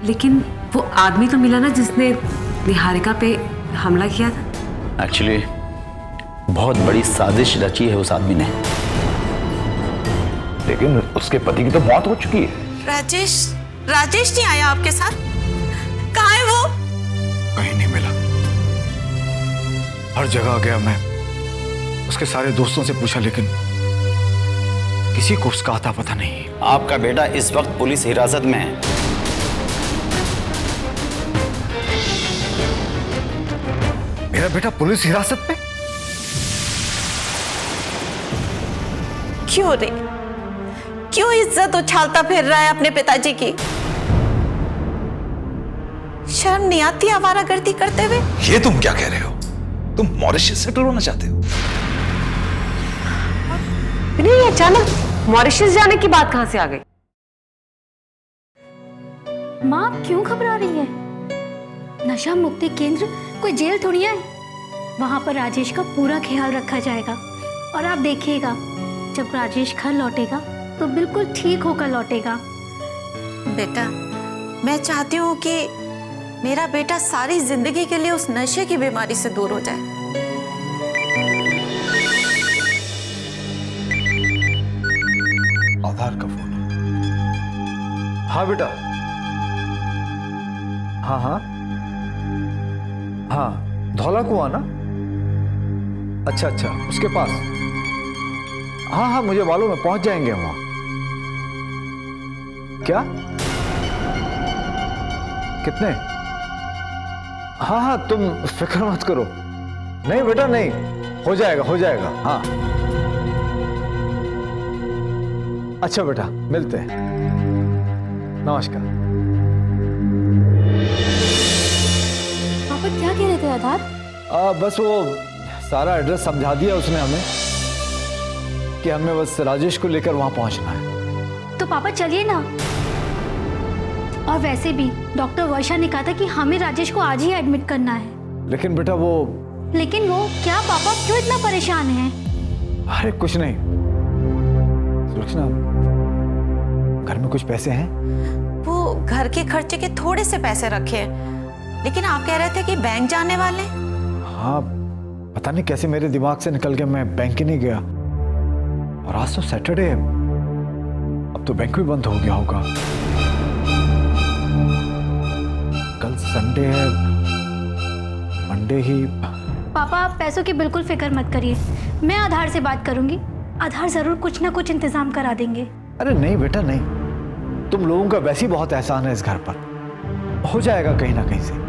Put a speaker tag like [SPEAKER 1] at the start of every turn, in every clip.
[SPEAKER 1] लेकिन वो आदमी तो मिला ना जिसने निहारिका पे हमला किया था।
[SPEAKER 2] एक्चुअली बहुत बड़ी साजिश रची है उस आदमी ने।
[SPEAKER 3] लेकिन उसके पति की तो मौत हो चुकी है।
[SPEAKER 4] राजेश नहीं आया आपके साथ? कहाँ है वो?
[SPEAKER 5] कहीं नहीं मिला। हर जगह गया मैं, उसके सारे दोस्तों से पूछा, लेकिन किसी को उसका आता पता नहीं।
[SPEAKER 2] आपका बेटा इस वक्त पुलिस हिरासत में है।
[SPEAKER 5] मेरा बेटा पुलिस हिरासत में?
[SPEAKER 4] क्यों रे? क्यों इज्जत उछालता फिर रहा है अपने पिताजी की? शर्म नहीं आती आवारागर्दी करते हुए?
[SPEAKER 3] ये तुम क्या कह रहे हो? तुम मॉरिशस सेटल होना चाहते हो?
[SPEAKER 1] नहीं, अचानक मॉरिशस जाने की बात कहां से आ गई?
[SPEAKER 6] माँ आप क्यों घबरा रही है? नशा मुक्ति केंद्र कोई जेल थोड़ी है। वहां पर राजेश का पूरा ख्याल रखा जाएगा और आप देखिएगा जब राजेश घर लौटेगा तो बिल्कुल ठीक होकर लौटेगा।
[SPEAKER 4] बेटा, मैं चाहती हूँ कि मेरा बेटा सारी जिंदगी के लिए उस नशे की बीमारी से दूर हो जाए।
[SPEAKER 5] आधार का फोन। हाँ बेटा। हाँ हाँ हाँ, धौला कुआं ना? अच्छा अच्छा, उसके पास। हाँ हाँ, मुझे मालूम है, पहुंच जाएंगे वहां। क्या? कितने? हाँ हाँ, तुम फिक्र मत करो। नहीं बेटा नहीं, हो जाएगा हो जाएगा। हाँ अच्छा बेटा, मिलते हैं। नमस्कार।
[SPEAKER 6] पापा क्या कह रहे थे आधार?
[SPEAKER 5] बस वो सारा एड्रेस समझा दिया उसने हमें कि हमें बस राजेश को लेकर वहां पहुंचना है।
[SPEAKER 6] तो पापा चलिए ना। और वैसे भी डॉक्टर वर्षा ने कहा था कि हमें राजेश को आज ही एडमिट करना है।
[SPEAKER 5] लेकिन बेटा वो
[SPEAKER 6] क्या पापा क्यों इतना परेशान हैं?
[SPEAKER 5] अरे कुछ नहीं सुलक्षणा, घर में कुछ पैसे हैं?
[SPEAKER 4] वो घर के खर्चे के थोड़े से पैसे रखे हैं, लेकिन आप कह रहे थे कि बैंक जाने वाले।
[SPEAKER 5] हाँ, पता नहीं कैसे मेरे दिमाग से निकल के मैं बैंक ही नहीं गया। और आज तो सैटरडे है, अब तो बैंक भी बंद हो गया होगा। कल संडे है, मंडे ही।
[SPEAKER 6] पापा आप पैसों की बिल्कुल फिक्र मत करिए, मैं आधार से बात करूंगी। आधार जरूर कुछ ना कुछ इंतजाम करा देंगे।
[SPEAKER 5] अरे नहीं बेटा नहीं, तुम लोगों का वैसे ही बहुत एहसान है इस घर पर, हो जाएगा कहीं ना कहीं से।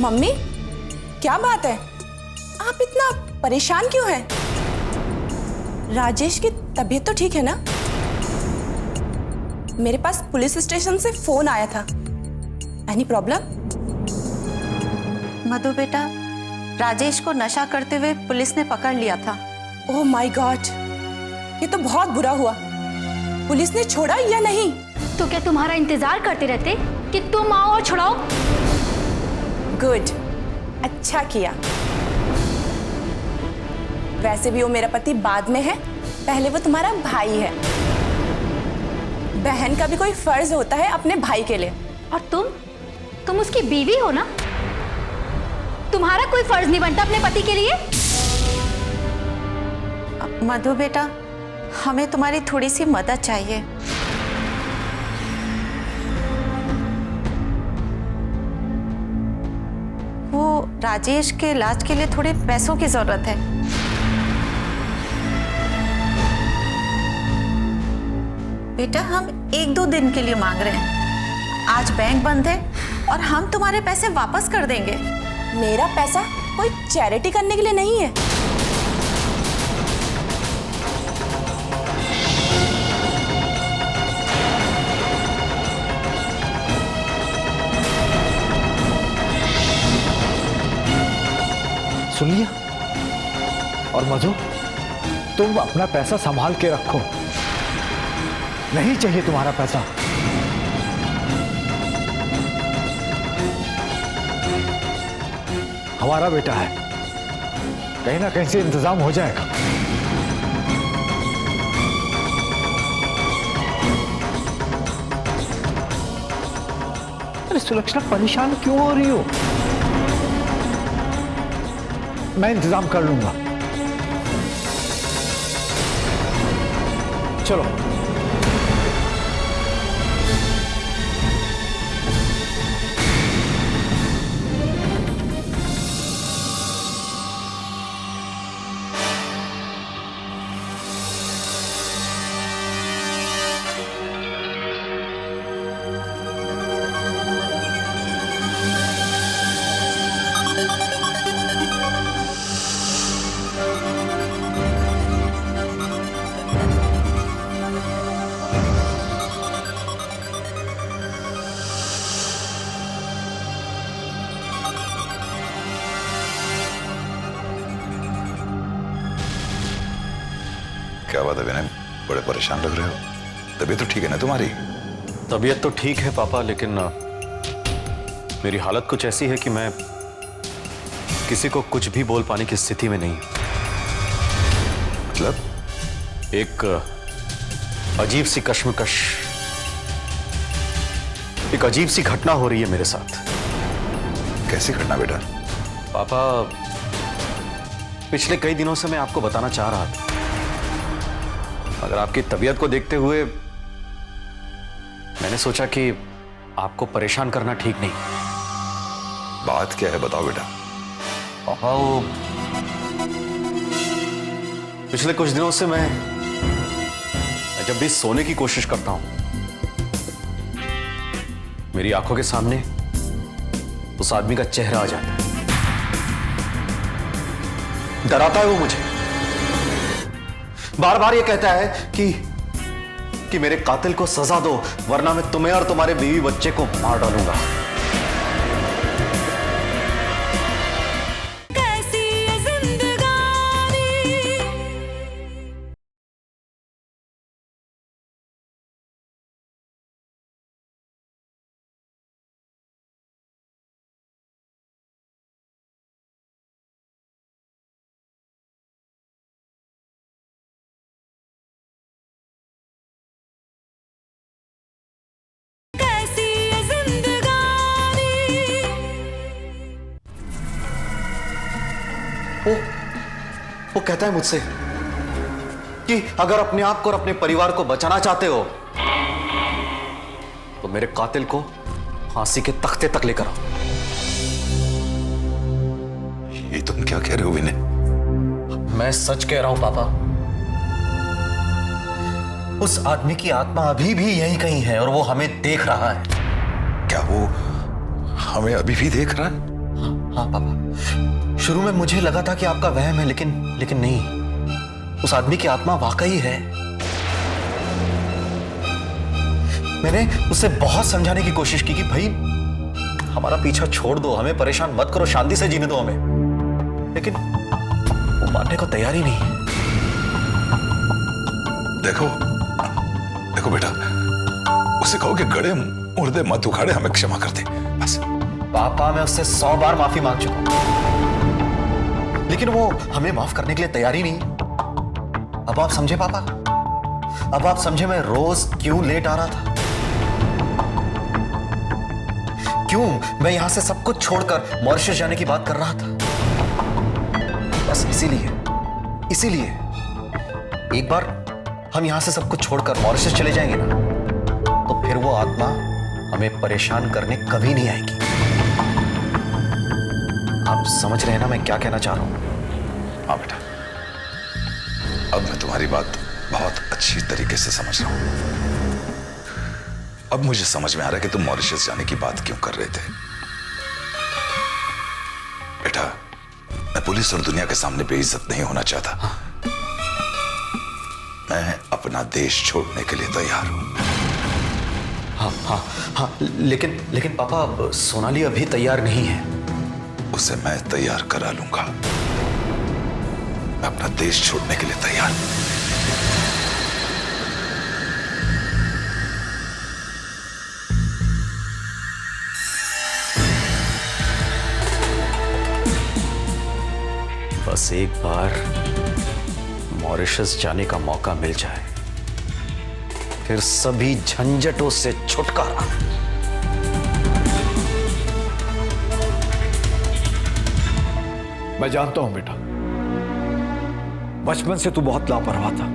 [SPEAKER 7] मम्मी, क्या बात है? आप इतना परेशान क्यों हैं? राजेश की तबीयत तो ठीक है ना? मेरे पास पुलिस स्टेशन से फोन आया था। Any problem?
[SPEAKER 4] मधु बेटा, राजेश को नशा करते हुए पुलिस ने पकड़ लिया था।
[SPEAKER 7] ओह माय गॉड, ये तो बहुत बुरा हुआ। पुलिस ने छोड़ा या नहीं?
[SPEAKER 6] तो क्या तुम्हारा इंतजार करते रहते कि तुम आओ और छुड़ाओ?
[SPEAKER 7] गुड, अच्छा किया। वैसे भी वो मेरा पति बाद में है, पहले वो तुम्हारा भाई है। बहन का भी कोई फर्ज होता है अपने भाई के लिए।
[SPEAKER 6] और तुम उसकी बीवी हो ना, तुम्हारा कोई फर्ज नहीं बनता अपने पति के लिए?
[SPEAKER 4] मधु बेटा, हमें तुम्हारी थोड़ी सी मदद चाहिए। वो राजेश के इलाज के लिए थोड़े पैसों की जरूरत है। बेटा, हम 1-2 दिन के लिए मांग रहे हैं। आज बैंक बंद है और हम तुम्हारे पैसे वापस कर देंगे।
[SPEAKER 7] मेरा पैसा कोई चैरिटी करने के लिए नहीं है।
[SPEAKER 5] सुन लिया? और मधु, तुम अपना पैसा संभाल के रखो, नहीं चाहिए तुम्हारा पैसा। हमारा बेटा है, कहीं ना कहीं से इंतजाम हो जाएगा। अरे सुलक्षणा, परेशान क्यों हो रही हो? मैं इंतजाम कर लूंगा। चलो।
[SPEAKER 3] क्या बात है विनय, बड़े परेशान लग रहे हो? तबीयत तो ठीक है ना तुम्हारी?
[SPEAKER 2] तबीयत तो ठीक है पापा, लेकिन मेरी हालत कुछ ऐसी है कि मैं किसी को कुछ भी बोल पाने की स्थिति में नहीं।
[SPEAKER 3] मतलब?
[SPEAKER 2] एक अजीब सी कश्मकश, एक अजीब सी घटना हो रही है मेरे साथ।
[SPEAKER 3] कैसी घटना बेटा?
[SPEAKER 2] पापा, पिछले कई दिनों से मैं आपको बताना चाह रहा था, मगर आपकी तबीयत को देखते हुए मैंने सोचा कि आपको परेशान करना ठीक नहीं।
[SPEAKER 3] बात क्या है, बताओ बेटा।
[SPEAKER 2] पापा, वो पिछले कुछ दिनों से मैं जब भी सोने की कोशिश करता हूं, मेरी आंखों के सामने उस आदमी का चेहरा आ जाता है। डराता है वो मुझे, बार बार ये कहता है कि मेरे कातिल को सजा दो, वरना मैं तुम्हें और तुम्हारे बीवी बच्चे को मार डालूंगा। वो कहता है मुझसे कि अगर अपने आप को और अपने परिवार को बचाना चाहते हो तो मेरे कातिल को फांसी के तख्ते तक लेकर आओ।
[SPEAKER 3] ये तुम क्या कह रहे हो विनय?
[SPEAKER 2] मैं सच कह रहा हूं पापा। उस आदमी की आत्मा अभी भी यहीं कहीं है और वो हमें देख रहा है।
[SPEAKER 3] क्या वो हमें अभी भी देख रहा है?
[SPEAKER 2] हाँ पापा, शुरू में मुझे लगा था कि आपका वहम है, लेकिन नहीं, उस आदमी की आत्मा वाकई है। मैंने उसे बहुत समझाने की कोशिश की कि भाई हमारा पीछा छोड़ दो, हमें परेशान मत करो, शांति से जीने दो हमें, लेकिन वो मानने को तैयार ही नहीं है।
[SPEAKER 3] देखो बेटा, उसे कहो कि गड़े मुर्दे मत उखाड़े, हमें क्षमा कर दे बस।
[SPEAKER 2] पापा, मैं उससे 100 बार माफी मांग चुका हूं, लेकिन वो हमें माफ करने के लिए तैयार ही नहीं। अब आप समझे पापा, अब आप समझे मैं रोज क्यों लेट आ रहा था, क्यों मैं यहां से सब कुछ छोड़कर मॉरिशस जाने की बात कर रहा था। बस इसीलिए एक बार हम यहां से सब कुछ छोड़कर मॉरिशस चले जाएंगे ना, तो फिर वो आत्मा हमें परेशान करने कभी नहीं आएगी। आप समझ रहे हैं ना मैं क्या कहना चाह रहा हूं?
[SPEAKER 3] हाँ बेटा, अब मैं तुम्हारी बात बहुत अच्छी तरीके से समझ रहा हूं। अब मुझे समझ में आ रहा है कि तुम मॉरिशस जाने की बात क्यों कर रहे थे। बेटा, मैं पुलिस और दुनिया के सामने बेइज्जत नहीं होना चाहता। मैं अपना देश छोड़ने के लिए तैयार हूं।
[SPEAKER 2] हाँ, लेकिन पापा, सोनाली अभी तैयार नहीं है।
[SPEAKER 3] उसे मैं तैयार करा लूंगा। मैं अपना देश छोड़ने के लिए तैयार हूं।
[SPEAKER 2] बस एक बार मॉरिशस जाने का मौका मिल जाए, फिर सभी झंझटों से छुटकारा।
[SPEAKER 5] मैं जानता हूं बेटा, बचपन से तू बहुत लापरवाह था।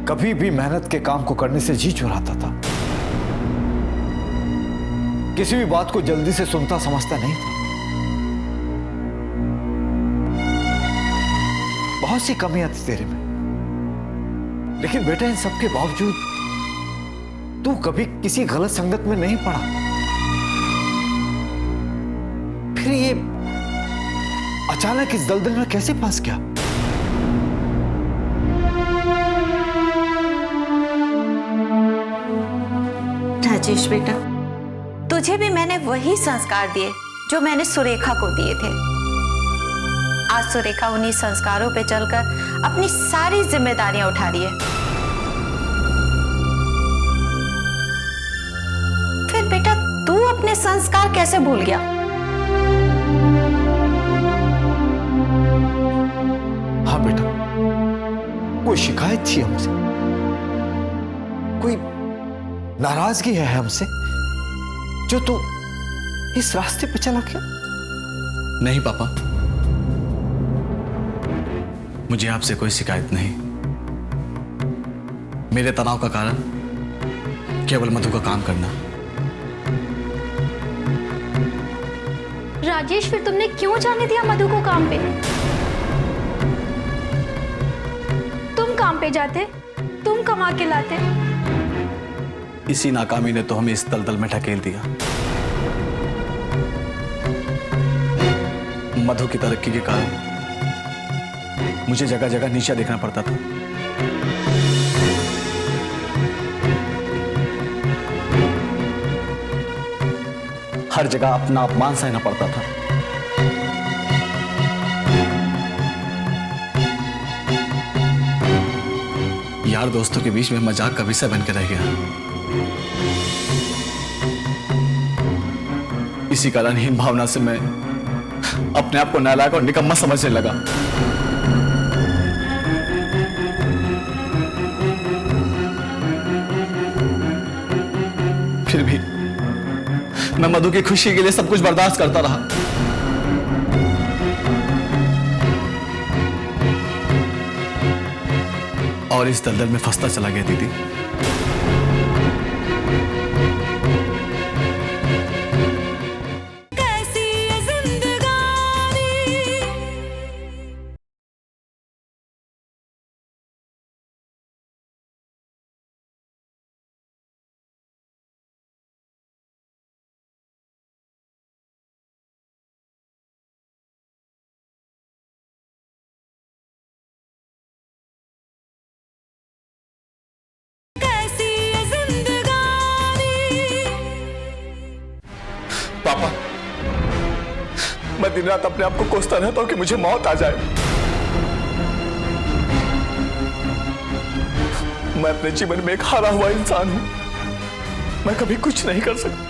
[SPEAKER 5] कभी भी मेहनत के काम को करने से जी चुराता था। किसी भी बात को जल्दी से सुनता समझता नहीं था। बहुत सी कमियां थी तेरे में, लेकिन बेटा इन सब के बावजूद तू कभी किसी गलत संगत में नहीं पड़ा। फिर ये अचानक इस दलदल में कैसे फंस गया?
[SPEAKER 4] राजेश बेटा, तुझे भी मैंने वही संस्कार दिए जो मैंने सुरेखा को दिए थे। आज सुरेखा उन्हीं संस्कारों पे चलकर अपनी सारी जिम्मेदारियां उठा रही है। फिर बेटा तू अपने संस्कार कैसे भूल गया?
[SPEAKER 5] हाँ बेटा, कोई शिकायत थी हमसे? कोई नाराजगी है हमसे जो तू इस रास्ते पे चला गया?
[SPEAKER 8] नहीं पापा, मुझे आपसे कोई शिकायत नहीं। मेरे तनाव का कारण केवल मधु का काम करना।
[SPEAKER 6] राजेश, फिर तुमने क्यों जाने दिया मधु को काम पे? तुम काम पे जाते, तुम कमा के लाते।
[SPEAKER 8] इसी नाकामी ने तो हमें इस दलदल में ढकेल दिया। मधु की तरक्की के कारण मुझे जगह जगह नीचा देखना पड़ता था। हर जगह अपना अपमान सहना पड़ता था। यार दोस्तों के बीच में मजाक का विषय बन के रह गया। इसी कारण हीन भावना से मैं अपने आप को नालायक और निकम्मा समझने लगा। फिर भी मैं मधु की खुशी के लिए सब कुछ बर्दाश्त करता रहा। और इस दलदल में फंसता चला गया दीदी। पापा, मैं दिन रात अपने आप को कोसता रहता हूं कि मुझे मौत आ जाए। मैं अपने जीवन में एक हारा हुआ इंसान हूं। मैं कभी कुछ नहीं कर सकता।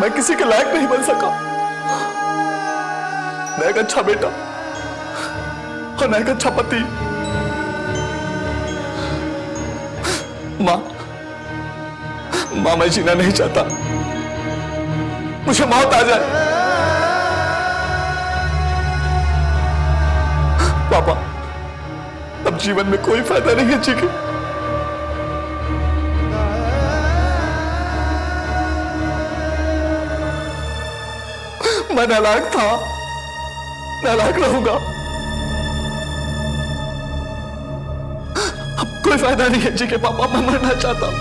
[SPEAKER 8] मैं किसी के लायक नहीं बन सका। मैं एक अच्छा बेटा और मैं एक अच्छा पति। माँ, मैं जीना नहीं चाहता। मुझे मौत आ जाए। पापा, अब जीवन में कोई फायदा नहीं है जी के। मैं नालायक था, नालायक रहूंगा। अब कोई फायदा नहीं है जी के पापा, मैं मरना चाहता हूं।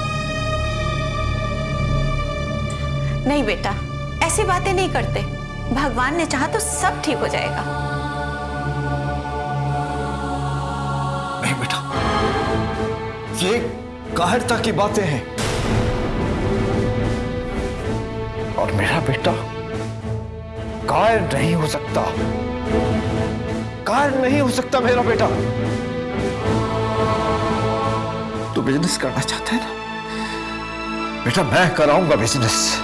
[SPEAKER 4] नहीं बेटा, ऐसी बातें नहीं करते। भगवान ने चाहा तो सब ठीक हो जाएगा।
[SPEAKER 5] नहीं बेटा, ये कायरता की बातें हैं। और मेरा बेटा कायर नहीं हो सकता। कायर नहीं हो सकता मेरा बेटा। तू बिजनेस करना चाहता है ना बेटा? मैं कराऊंगा बिजनेस।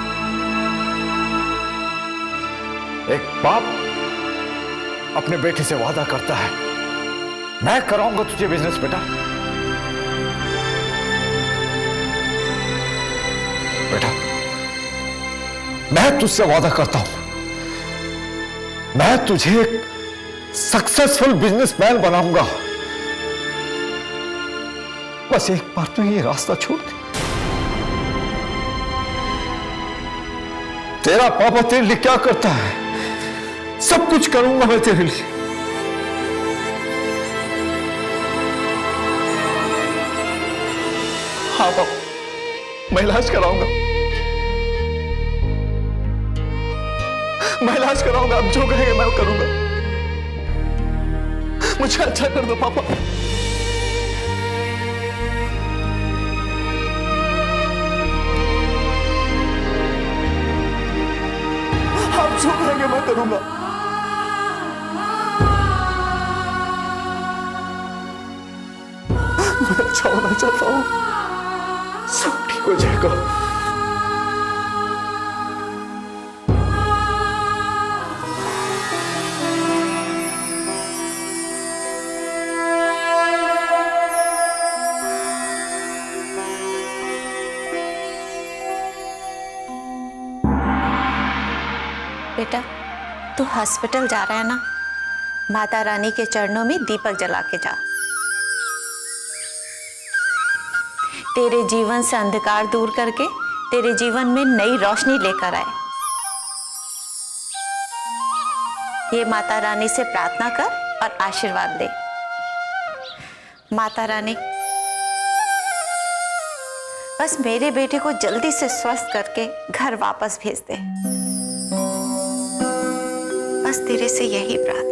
[SPEAKER 5] एक बाप अपने बेटे से वादा करता है, मैं कराऊंगा तुझे बिजनेस बेटा। बेटा, मैं तुझसे वादा करता हूं, मैं तुझे एक सक्सेसफुल बिजनेसमैन बनाऊंगा। बस एक बार तो ये रास्ता छोड़ दे। तेरा पापा तेरे लिए क्या करता है, सब कुछ करूंगा मैं तेरे लिए।
[SPEAKER 8] हाँ पापा, मैं इलाज कराऊंगा, मैं इलाज कराऊंगा। आप जो कहेंगे मैं वो करूंगा। मुझे अच्छा कर दो पापा। आप जो कहेंगे मैं करूंगा। मैं अच्छा होना चाहता हूं।
[SPEAKER 5] सब ठीक हो जाएगा।
[SPEAKER 4] बेटा, तू हॉस्पिटल जा रहा है ना, माता रानी के चरणों में दीपक जला के जा। तेरे जीवन से अंधकार दूर करके तेरे जीवन में नई रोशनी लेकर आए। ये माता रानी से प्रार्थना कर और आशीर्वाद दे। माता रानी, बस मेरे बेटे को जल्दी से स्वस्थ करके घर वापस भेज दे। बस तेरे से यही प्रार्थना।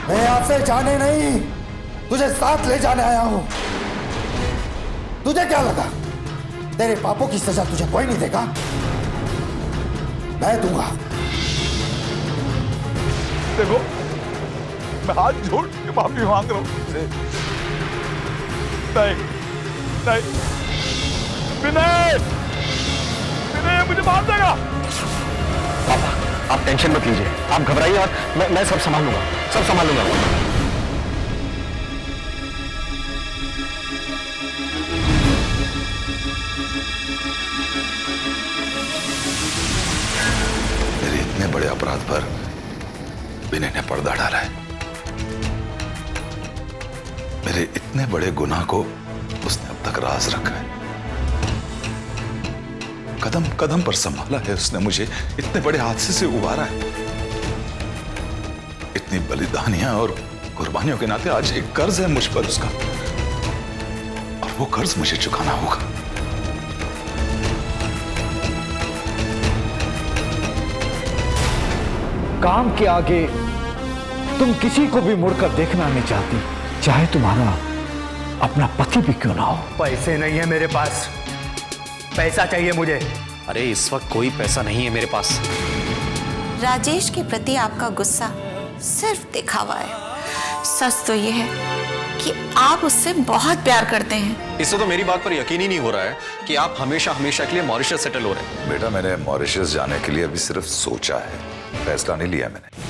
[SPEAKER 9] मैं आपसे जाने नहीं, तुझे साथ ले जाने आया हूं। तुझे क्या लगा तेरे पापों की सजा तुझे कोई नहीं देगा? मैं दूंगा।
[SPEAKER 8] देखो, मैं हाथ जोड़ के माफी मांग रहा हूं तुझसे। नहीं, नहीं, विनय, मुझे मार देगा।
[SPEAKER 9] पापा आप टेंशन मत लीजिए, आप घबराइए मत, मैं सब संभाल लूंगा, सब संभाल लूंगा।
[SPEAKER 3] मेरे इतने बड़े अपराध पर विनय ने पर्दा डाला है। मेरे इतने बड़े गुनाह को उसने अब तक राज रखा है। कदम कदम पर संभाला है उसने मुझे, इतने बड़े हादसे से उबारा है। इतनी बलिदानियां और कुर्बानियों के नाते आज एक कर्ज है मुझ पर उसका, और वो कर्ज मुझे चुकाना होगा।
[SPEAKER 5] काम के आगे तुम किसी को भी मुड़कर देखना नहीं चाहती, चाहे तुम्हारा अपना पति भी क्यों ना हो।
[SPEAKER 9] पैसे नहीं है मेरे पास, पैसा चाहिए मुझे।
[SPEAKER 2] अरे इस वक्त कोई पैसा नहीं है मेरे पास।
[SPEAKER 4] राजेश के प्रति आपका गुस्सा सिर्फ दिखावा है। सच तो ये है कि आप उससे बहुत प्यार करते हैं।
[SPEAKER 2] इससे तो मेरी बात पर यकीन ही नहीं हो रहा है कि आप हमेशा हमेशा के लिए मॉरिशस सेटल हो रहे हैं।
[SPEAKER 3] बेटा मैंने मॉरिशस जाने के लिए अभी सिर्फ सोचा है, फैसला नहीं लिया मैंने।